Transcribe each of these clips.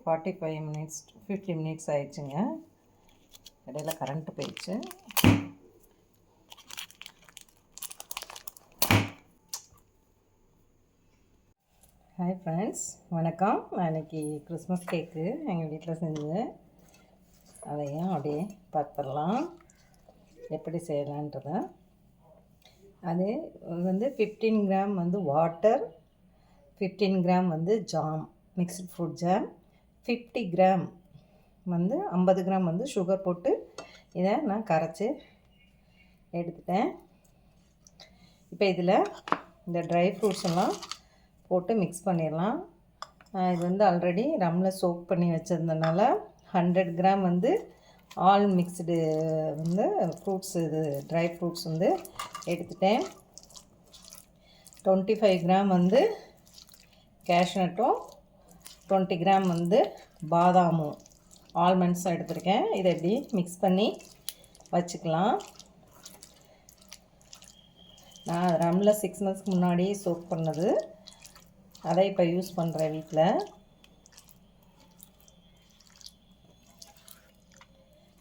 45 minutes 50 minutes ஆயிடுச்சுங்க. இடையில current போயிடுச்சு. ஹாய் ஃப்ரெண்ட்ஸ், வணக்கம். நான் இன்றைக்கி கிறிஸ்மஸ் கேக்கு எங்கள் வீட்டில் செஞ்சேன். அதையும் அப்படியே பார்த்துடலாம் எப்படி செய்யலான்றத. அது வந்து 15 கிராம் வந்து வாட்டர், 15 கிராம் வந்து jam, mixed fruit jam, 50 gram வந்து 50 கிராம் வந்து சுகர் போட்டு இதை நான் கரைச்சி எடுத்துட்டேன். இப்போ இதில் இந்த ட்ரை ஃப்ரூட்ஸ் எல்லாம் போட்டு மிக்ஸ் பண்ணிடலாம். இது வந்து ஆல்ரெடி ரம்மில் சோக் பண்ணி வச்சுருந்தனால 100 கிராம் வந்து ஆல் மிக்ஸ்டு வந்து ஃப்ரூட்ஸ், இது ட்ரை ஃப்ரூட்ஸ் வந்து எடுத்துட்டேன். 25 கிராம் வந்து கேஷ்நட்டும் 20 கிராம் வந்து பாதாமும் ஆல்மண்ட்ஸும் எடுத்துருக்கேன். இதை எப்படி மிக்ஸ் பண்ணி வச்சுக்கலாம். நான் ரம்மில் 6 மந்த்ஸ்க்கு முன்னாடி சோக் பண்ணது, அதை இப்போ யூஸ் பண்ணுறேன் வீட்டில்.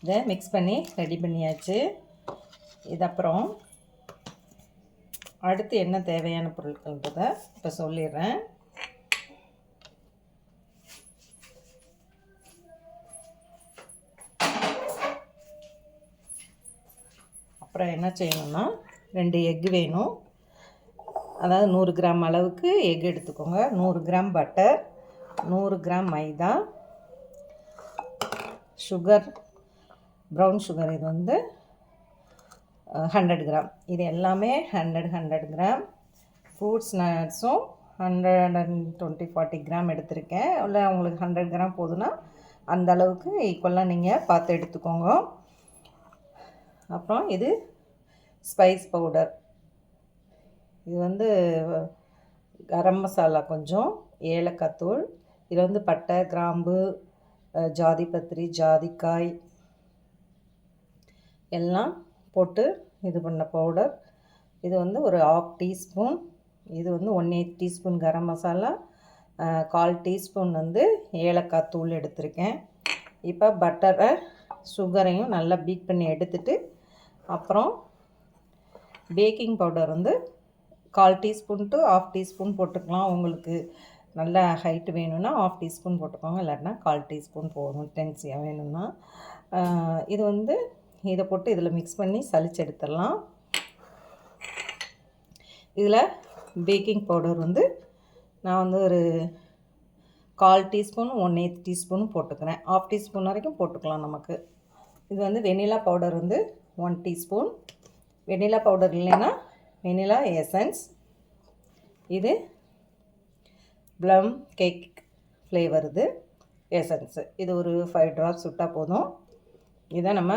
இதை மிக்ஸ் பண்ணி ரெடி பண்ணியாச்சு. இது அப்புறம் அடுத்து என்ன தேவையான பொருட்கள்ன்றதை இப்போ சொல்லிடுறேன். அப்புறம் என்ன செய்யணும்னா 2 எக்கு வேணும். அதாவது 100 கிராம் அளவுக்கு எக் எடுத்துக்கோங்க. 100 கிராம் பட்டர், 100 கிராம் மைதா, சுகர், ப்ரௌன் சுகர், இது வந்து 100 கிராம். இது எல்லாமே 100 கிராம். ஃப்ரூட்ஸ் நட்ஸும் 120-40 கிராம் எடுத்திருக்கேன். இல்லை உங்களுக்கு 100 கிராம் போதுன்னா அந்த அளவுக்கு ஈக்குவலாக நீங்கள் பார்த்து எடுத்துக்கோங்க. அப்புறம் இது ஸ்பைஸ் பவுடர், இது வந்து கரம் மசாலா கொஞ்சம், ஏலக்காய் தூள், இது வந்து பட்டை, கிராம்பு, ஜாதிபத்திரி, ஜாதிக்காய் எல்லாம் போட்டு இது பண்ண பவுடர். இது வந்து ஒரு 1/2 டீஸ்பூன். இது வந்து 1/8 டீஸ்பூன் கரம் மசாலா, 1/4 டீஸ்பூன் வந்து ஏலக்காய் தூள் எடுத்திருக்கேன். இப்போ பட்டரை சுகரையும் நல்லா பீட் பண்ணி எடுத்துட்டு, அப்புறம் பேக்கிங் பவுடர் வந்து 1/4 டீஸ்பூன் டு 1/2 டீஸ்பூன் போட்டுக்கலாம். உங்களுக்கு நல்ல ஹைட்டு வேணும்னா 1/2 டீஸ்பூன் போட்டுக்கோங்க, இல்லாட்டினா 1/4 டீஸ்பூன் போதும் டென்சியாக வேணும்னா. இது வந்து இதை போட்டு இதில் மிக்ஸ் பண்ணி சலிச்சு எடுத்துடலாம். இதில் பேக்கிங் பவுடர் வந்து நான் வந்து ஒரு 1/4 டீஸ்பூன் 1/8 டீஸ்பூன் போட்டுக்கிறேன். 1/2 டீஸ்பூன் வரைக்கும் போட்டுக்கலாம் நமக்கு. இது வந்து வெனிலா பவுடர் வந்து 1 டீஸ்பூன். வெனிலா பவுடர் இல்லைன்னா வெனிலா எசன்ஸ். இது ப்ளம் கேக் ஃப்ளேவர், இது எசன்ஸு. இது ஒரு 5 ட்ராப்ஸ் விட்டால் போதும். இதை நம்ம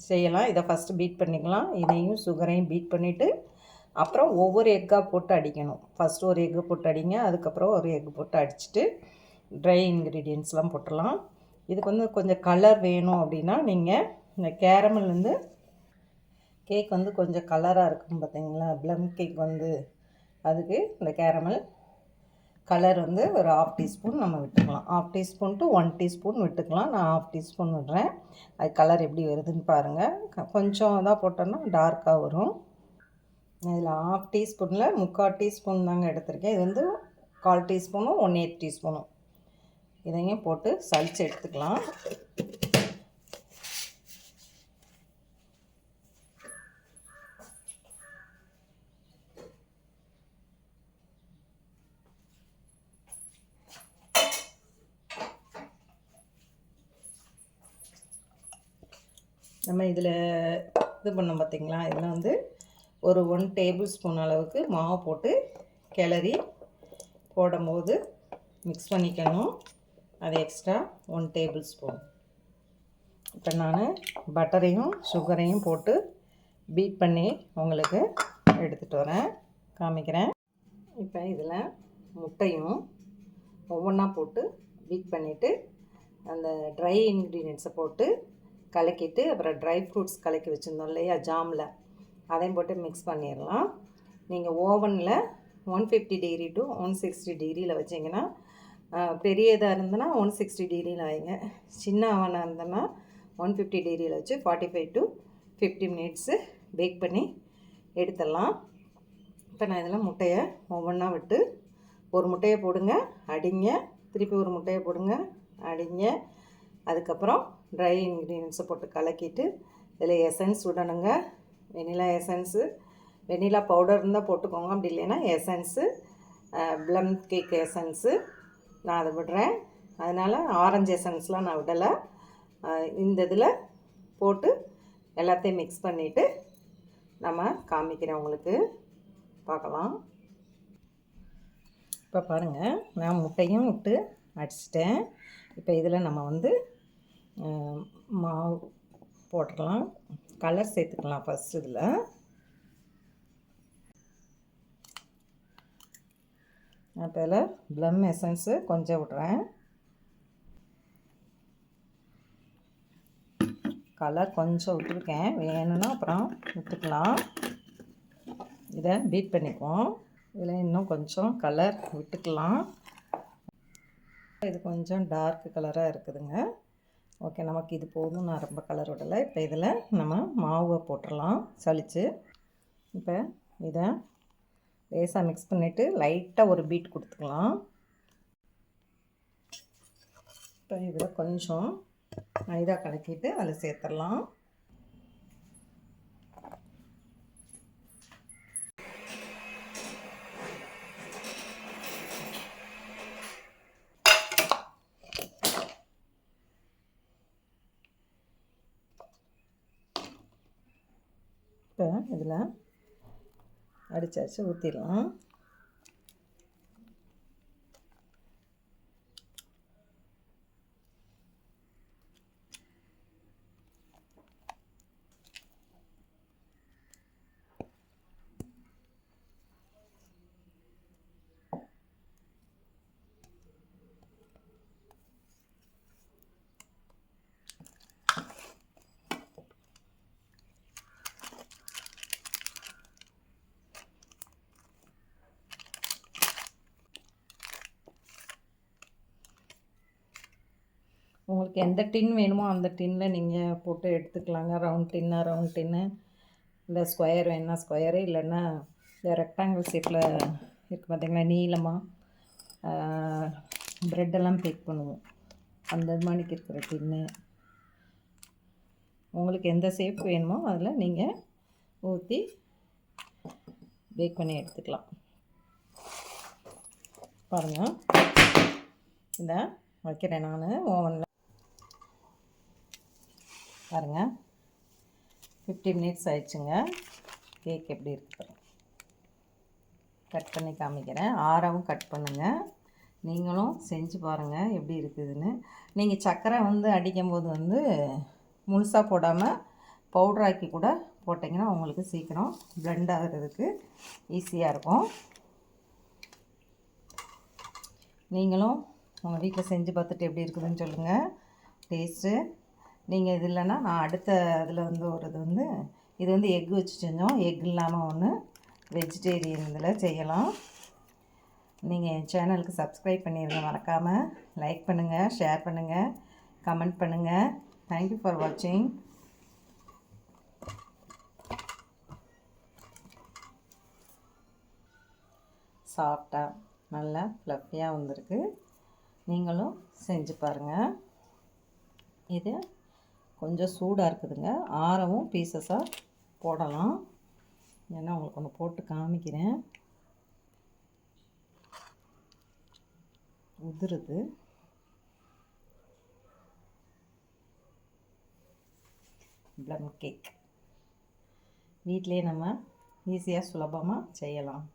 செய்யலாம். இதை ஃபஸ்ட்டு பீட் பண்ணிக்கலாம். இதையும் சுகரையும் பீட் பண்ணிவிட்டு அப்புறம் ஒவ்வொரு எக்காக போட்டு அடிக்கணும். ஃபஸ்ட்டு ஒரு எக்கு போட்டு அடிங்க, அதுக்கப்புறம் ஒரு எக்கு போட்டு அடிச்சுட்டு ட்ரை இன்க்ரீடியன்ட்ஸ்லாம் போட்டுடலாம். இதுக்கு வந்து கொஞ்சம் கலர் வேணும் அப்படின்னா நீங்கள் இந்த கேரமல் வந்து கேக் வந்து கொஞ்சம் கலராக இருக்கும் பார்த்தீங்களா, ப்ளம் கேக் வந்து, அதுக்கு இந்த கேரமல் கலர் வந்து ஒரு 1/2 டீஸ்பூன் நம்ம விட்டுக்கலாம். 1/2 டீஸ்பூன் டு 1 டீஸ்பூன் விட்டுக்கலாம். நான் 1/2 டீஸ்பூன் விடுறேன். அது கலர் எப்படி வருதுன்னு பாருங்கள். கொஞ்சம் தான் போட்டோன்னா டார்க்காக வரும். இதில் 1/2 டீஸ்பூனில் 3/4 டீஸ்பூன் தாங்க எடுத்திருக்கேன். இது வந்து 1/4 டீஸ்பூனும் 1/8 டீஸ்பூனும் இதையும் போட்டு சலிச்சு எடுத்துக்கலாம். நம்ம இதில் இது பண்ணோம் பார்த்திங்களா, இதில் வந்து ஒரு 1 டேபிள் ஸ்பூன் அளவுக்கு மாவு போட்டு கிளறி போடும்போது மிக்ஸ் பண்ணிக்கணும். அது எக்ஸ்ட்ரா 1 டேபிள் ஸ்பூன். இப்போ நான் பட்டரையும் சுகரையும் போட்டு பீட் பண்ணி உங்களுக்கு எடுத்துகிட்டு வரேன், காமிக்கிறேன். இப்போ இதில் முட்டையும் ஒவ்வொன்றா போட்டு பீட் பண்ணிவிட்டு அந்த ட்ரை இன்க்ரீடியன்ட்ஸை போட்டு கலக்கிட்டு, அப்புறம் ட்ரை ஃப்ரூட்ஸ் கலக்கி வச்சுருந்தோம் இல்லையா ஜாமில், அதையும் போட்டு மிக்ஸ் பண்ணிடலாம். நீங்கள் ஓவனில் 150 டிகிரி டு 160 டிகிரியில் வச்சிங்கன்னா பெரியதாக இருந்ததுன்னா 160 டிகிரியில் வைங்க. சின்ன அவனாக இருந்ததுன்னா 150 டிகிரியில் வச்சு 45 to 50 மினிட்ஸு பேக் பண்ணி எடுத்துடலாம். இப்போ நான் இதில் முட்டையை ஒவ்வொன்றா விட்டு ஒரு முட்டையை போடுங்க, அடிங்க, திருப்பி ஒரு முட்டையை போடுங்க, அடிங்க. அதுக்கப்புறம் ட்ரை இன்க்ரீடியன்ஸை போட்டு கலக்கிட்டு இதில் எசன்ஸ் விடணுங்க. வெனிலா எசன்ஸு, வெனிலா பவுடர் இருந்தால் போட்டுக்கோங்க, அப்படி இல்லைன்னா எசன்ஸு, ப்ளம் கேக் எசன்ஸு நான் அதை விடுறேன். அதனால் ஆரஞ்சு எசன்ஸ்லாம் நான் விடலை. இந்த இதில் போட்டு எல்லாத்தையும் மிக்ஸ் பண்ணிவிட்டு நம்ம காமிக்கிறேன் உங்களுக்கு, பார்க்கலாம். இப்போ பாருங்கள், நான் முட்டையும் விட்டு அடிச்சிட்டேன். இப்போ இதில் நம்ம வந்து மாவு போட்டுக்கலாம், கலர் சேர்த்துக்கலாம். ஃபஸ்ட்டு இதில் இப்போ இதில் ப்ளம் எசன்ஸு கொஞ்சம் விட்றேன். கலர் கொஞ்சம் விட்டுருக்கேன், வேணும்னா அப்புறம் விட்டுக்கலாம். இதை பீட் பண்ணிக்குவோம். இதில் இன்னும் கொஞ்சம் கலர் விட்டுக்கலாம். இது கொஞ்சம் டார்க் கலராக இருக்குதுங்க. ஓகே, நமக்கு இது போதும், நான் ரொம்ப கலர் விடலை. இப்போ இதில் நம்ம மாவை போட்டுடலாம் சலித்து. இப்போ இதை லேசாக மிக்ஸ் பண்ணிவிட்டு லைட்டாக ஒரு பீட் கொடுத்துக்கலாம். இப்போ இதில் கொஞ்சம் மைதா கலக்கிட்டு அதில் சேர்த்துடலாம். இப்போ இதில் அடிச்சாச்சு ஊற்றிடலாம். உங்களுக்கு எந்த டின் வேணுமோ அந்த டின்னில் நீங்கள் போட்டு எடுத்துக்கலாங்க. ரவுண்ட் டின்னா ரவுண்ட் டின்னு, இல்லை ஸ்கொயர் வேணுன்னா ஸ்கொயரு, இல்லைன்னா இந்த ரெக்டாங்கிள் ஷேப்பில் இருக்குது பார்த்திங்களா, நீளமாக ப்ரெட்டெல்லாம் பேக் பண்ணுவோம், அந்த மாதிரிக்கு இருக்கிற டின்னு. உங்களுக்கு எந்த ஷேப் வேணுமோ அதில் நீங்கள் ஊற்றி பேக் பண்ணி எடுத்துக்கலாம். பாருங்கள், இதை வைக்கிறேன் நான் ஓவனில். பாருங்கள், 50 மினிட்ஸ் ஆயிடுச்சுங்க. கேக் எப்படி இருக்குது கட் பண்ணி காமிக்கிறேன். ஆறவும் கட் பண்ணுங்கள். நீங்களும் செஞ்சு பாருங்கள் எப்படி இருக்குதுன்னு. நீங்கள் சர்க்கரை வந்து அடிக்கும்போது வந்து முழுசாக போடாமல் பவுட்ராக்கி கூட போட்டிங்கன்னா உங்களுக்கு சீக்கிரம் பிளெண்ட் ஆகிறதுக்கு ஈஸியாக இருக்கும். நீங்களும் உங்கள் வீட்டில் செஞ்சு பார்த்துட்டு எப்படி இருக்குதுன்னு சொல்லுங்கள் டேஸ்ட்டு. நீங்கள் இது இல்லைன்னா நான் அடுத்த அதில் வந்து ஒரு இது வந்து எக் வச்சு செஞ்சோம். எக் இல்லாமல் ஒன்று வெஜிடேரியன் இதில் செய்யலாம். நீங்கள் என் சேனலுக்கு சப்ஸ்கிரைப் பண்ணிடுங்க மறக்காமல். லைக் பண்ணுங்கள், ஷேர் பண்ணுங்கள், கமெண்ட் பண்ணுங்கள். தேங்க்யூ ஃபார் வாட்சிங். சாஃப்டாக நல்லா ஃப்ளஃபியாக வந்திருக்கு. நீங்களும் செஞ்சு பாருங்கள். இது கொஞ்சம் சூடாக இருக்குதுங்க, ஆறவும் பீசஸாக போடலாம். ஏன்னா உங்களுக்கு ஒன்று போட்டு காமிக்கிறேன். உதிருது. ப்ளம் கேக் வீட்டிலே நம்ம ஈஸியாக சுலபமாக செய்யலாம்.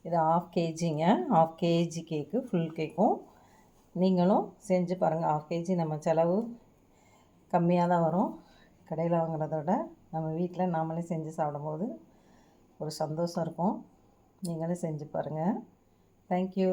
இது 1/2 kgங்க. 1/2 kg கேக்கு, ஃபுல் கேக்கும். நீங்களும் செஞ்சு பாருங்கள். 1/2 kg நம்ம செலவு கம்மியாக தான் வரும். கடையில் வாங்குறத விட நம்ம வீட்டில் நாமளே செஞ்சு சாப்பிடும்போது ஒரு சந்தோஷம் இருக்கும். நீங்களும் செஞ்சு பாருங்கள். தேங்க்யூ.